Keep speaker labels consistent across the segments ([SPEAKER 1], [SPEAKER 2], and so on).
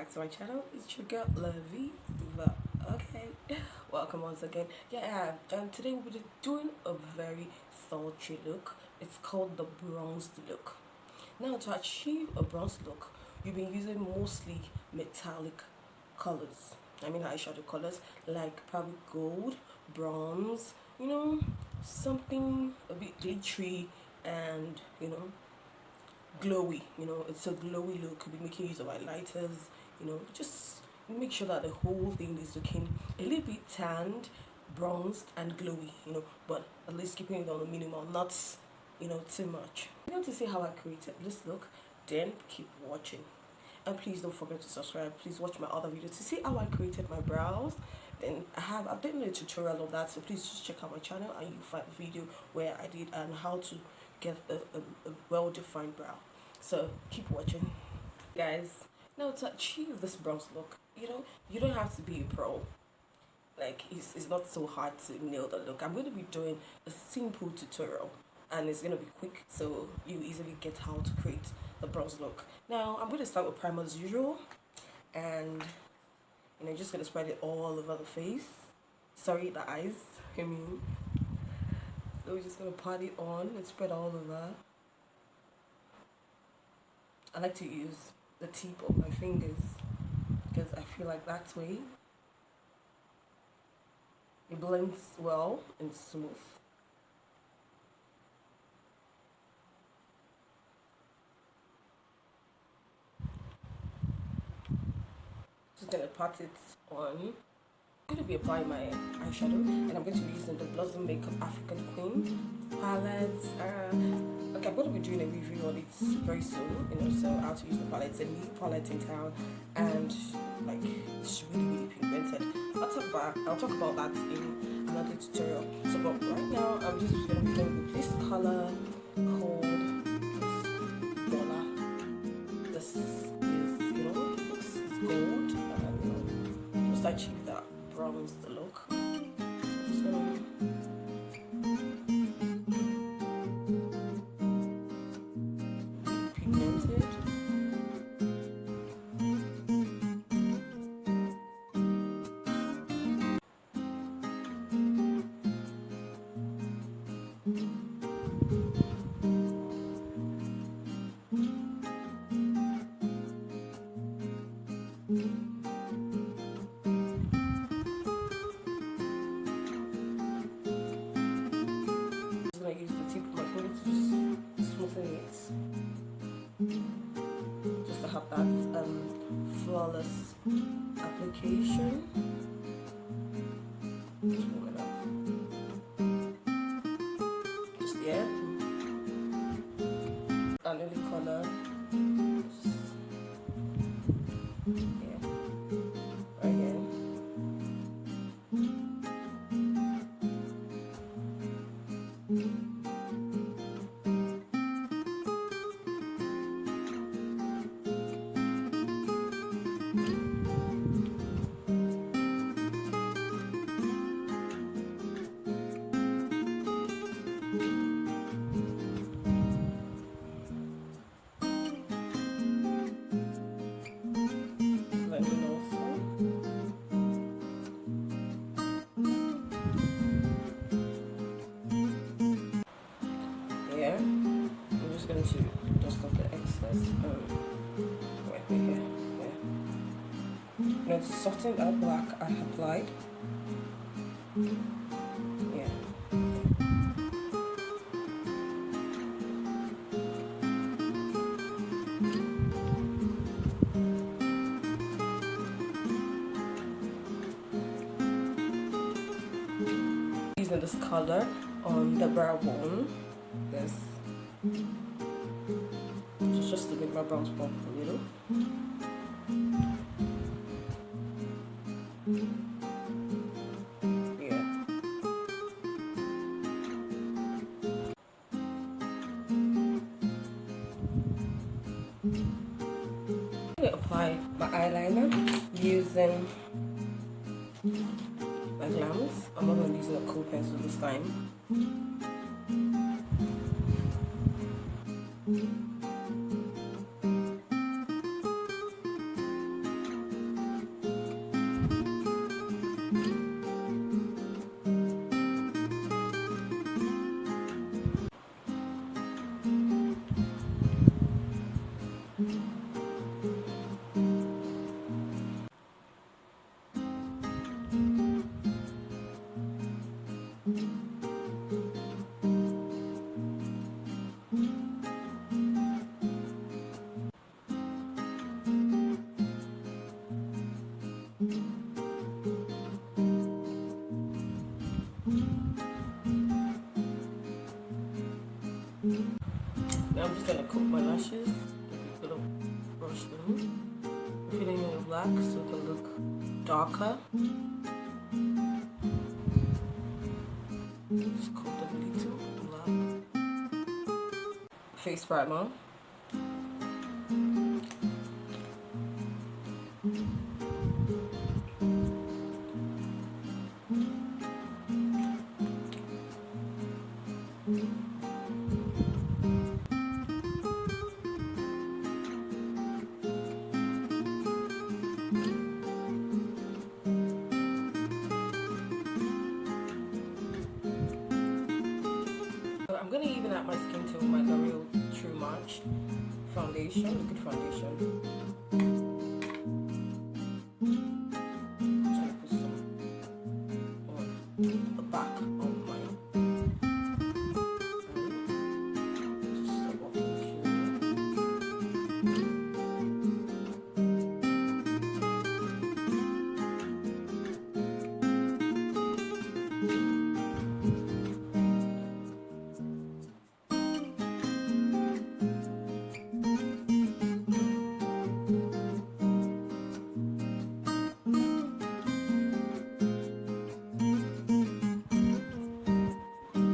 [SPEAKER 1] back to my channel. It's your girl Glowy. Okay, welcome once again. Today we'll be doing a very sultry look. It's called the bronzed look. Now, to achieve a bronzed look, you've been using mostly metallic colors. I mean eyeshadow colors like probably gold, bronze, something a bit glittery and glowy. It's a glowy look. We'll be making use of highlighters, just make sure that the whole thing is looking a little bit tanned, bronzed and glowy, but at least keeping it on the minimal, not too much. If you want to see how I created this look, then keep watching. And please don't forget to subscribe. Please watch my other videos to see how I created my brows. Then I've done a tutorial of that, so please just check out my channel and you'll find the video where I did and how to get a well-defined brow. So keep watching, guys. Now, to achieve this bronze look, you don't have to be a pro. Like, it's not so hard to nail the look. I'm going to be doing a simple tutorial and it's going to be quick, so you easily get how to create the bronze look. Now I'm going to start with primer as usual, and just going to spread it all over the face, sorry, the eyes, so we're just going to pat it on and spread all over. I like to use the tip of my fingers because I feel like that way it blends well and smooth. Just gonna pat it on. I'm going to be applying my eyeshadow, and I'm going to be using the Blossom Makeup African Queen palette. Okay, I'm going to be doing a review on it very soon, so how to use the palette. It's a new palette in town, and like it's really pigmented. I'll talk about that in another tutorial. So, but right now I'm just going to be playing with this color called Dollar. This is it's gold, and just achieve that bronze the look. So pigmented. Use the tip of my finger to just smoothen it, just to have that flawless application. Just warm it up. Just another color. Right here. I'm just going to dust off the excess right here. Now, to soften that black I applied, using this color on the brow bone. This just to make my brows pop a little. I'm going to apply my eyeliner using my glams. I'm not going to use a cool pencil this time. I'm just gonna coat my lashes. Gonna brush them. Filling in with black so it can look darker. Just coat them a little black. Face primer. I'm gonna even out my skin tone with my L'Oreal True Match foundation, liquid foundation. I'm trying to put some on the back of my just walking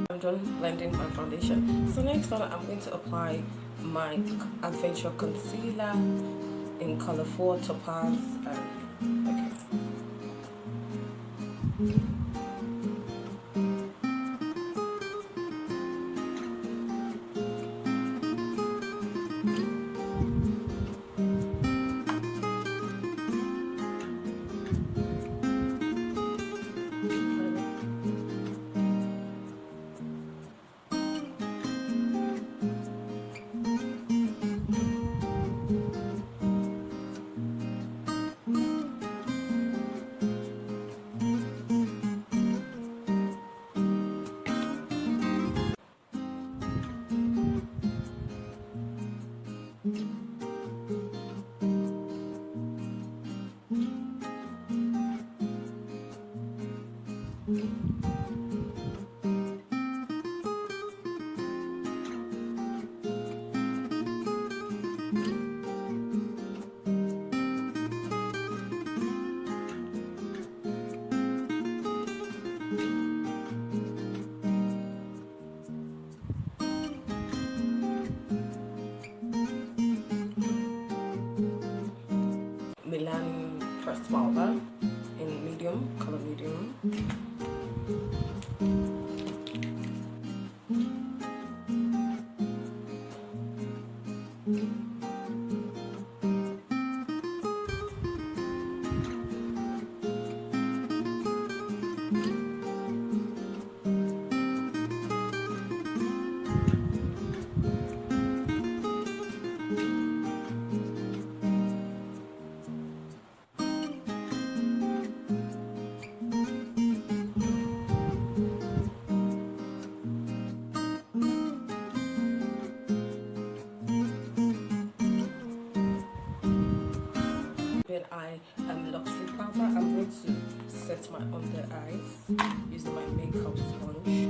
[SPEAKER 1] I'm done blending my foundation. So next on, I'm going to apply my Adventure Concealer in color 4 Topaz. Okay. Milani pressed powder in medium, color medium. Eye luxury powder. I'm going to set my under eyes using my makeup sponge.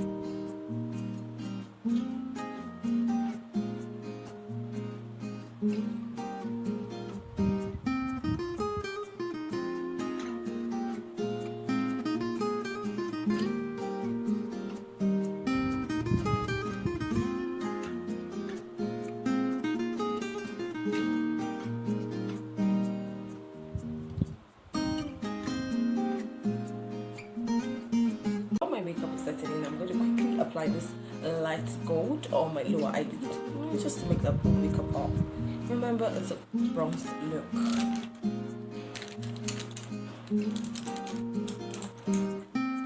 [SPEAKER 1] Makeup is setting in, I'm going to quickly apply this light gold on my lower eyelid just to make that makeup pop. Remember, it's a bronzed look.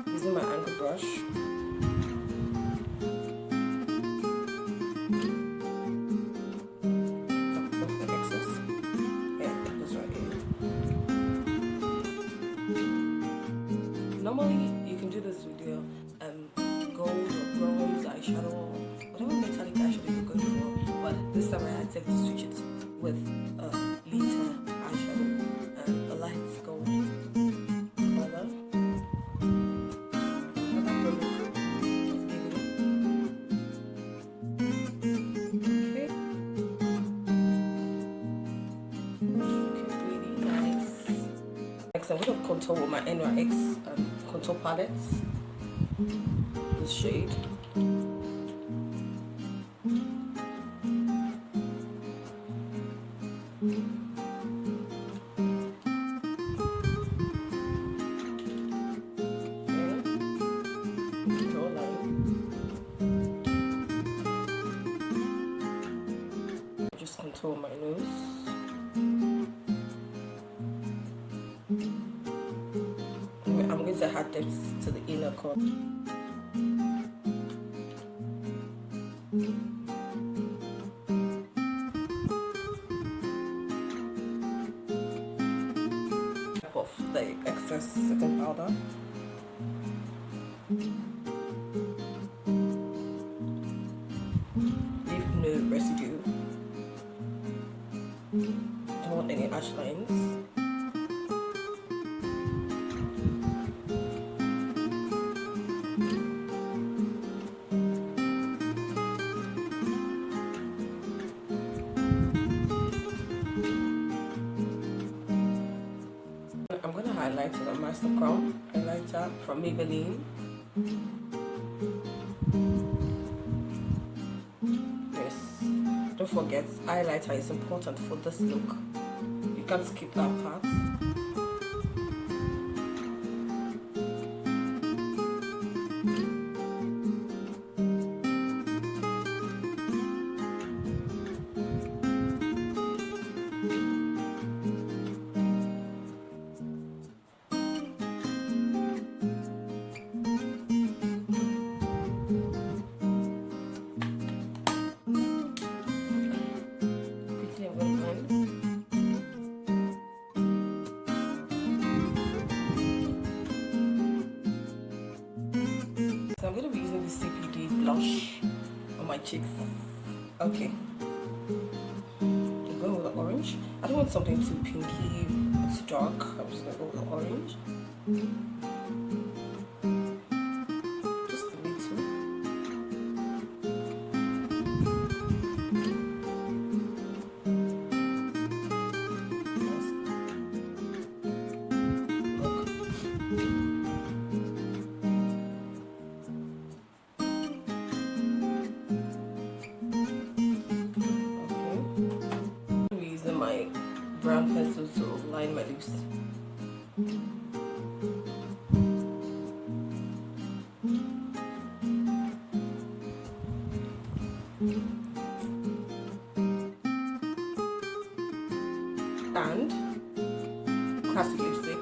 [SPEAKER 1] Using my angle brush. Off the excess. Yeah, this right here. Normally, you can do this with your gold or bronze eyeshadow, whatever metallic eyeshadow you're going for. But this time I had to switch it with glitter eyeshadow and a light gold color. Okay. I'm going to contour with my NYX contour palettes. This shade. Just contour my nose. I'm going to add depth to the inner corner. Off the excess setting powder. Leave no residue. Don't want any ash lines. I'm going to highlight with a Master Crown highlighter from Maybelline. Yes, don't forget, highlighter is important for this look. You can't skip that part. So I'm going to be using the CPD blush on my cheeks. Okay. I'm going with the orange. I don't want something too pinky, too dark. I'm just going to go with the orange. Just a little. My brown pencil to line my lips. And classic lipstick.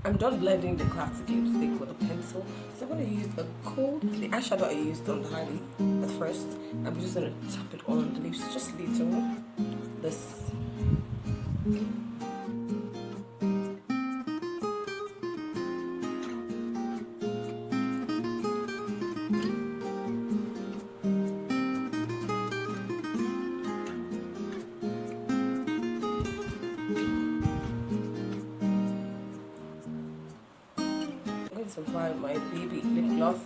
[SPEAKER 1] I'm done blending the classic lipstick with a pencil, so I'm going to use the eyeshadow I used on the highlight at first. I'm just going to tap it on the lips just a little. This. To apply my baby lip gloss.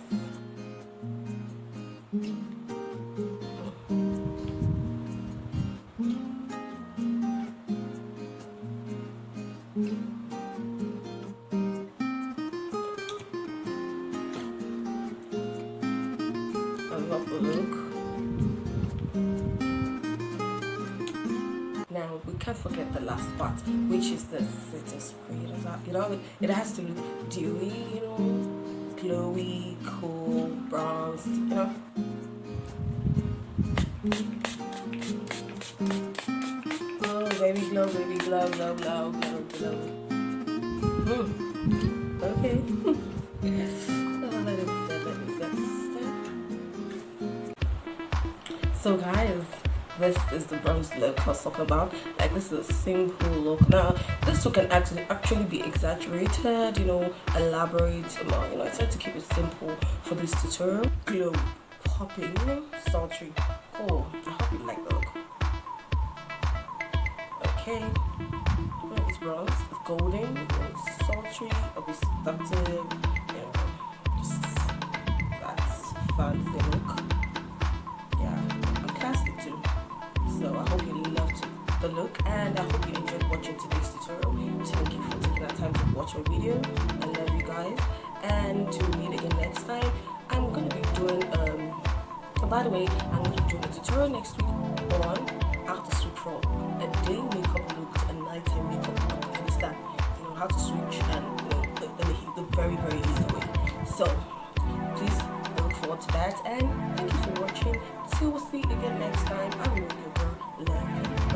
[SPEAKER 1] I love the look. Now we can't forget the last part, which is the setting spray. It has to look dewy, glowy, cool, bronzed, Oh, baby glow, glow, glow, glow, glow. Okay. So guys, this is the bronze look I was talking about. Like, this is a simple look. Now this look can actually be exaggerated, you know, elaborate. You know, I tried to keep it simple for this tutorial. Glow, popping, you know, sultry. Oh, I hope you like the look. Okay, it's bronze, it's golden, it's sultry, a bit seductive. You know, just that's fancy look. Yeah, and classic too. So I hope you loved the look, and I hope you enjoyed watching today's tutorial. Thank you for taking that time to watch my video. I love you guys, and to meet again next time. I'm gonna be doing by the way, I'm gonna be doing a tutorial next week on how to switch from a day makeup look to a nighttime makeup look. Understand? You know how to switch, and you know the very easy way. So please look forward to that, and thank you for watching. Till we'll see again next time. I will make your girl love you.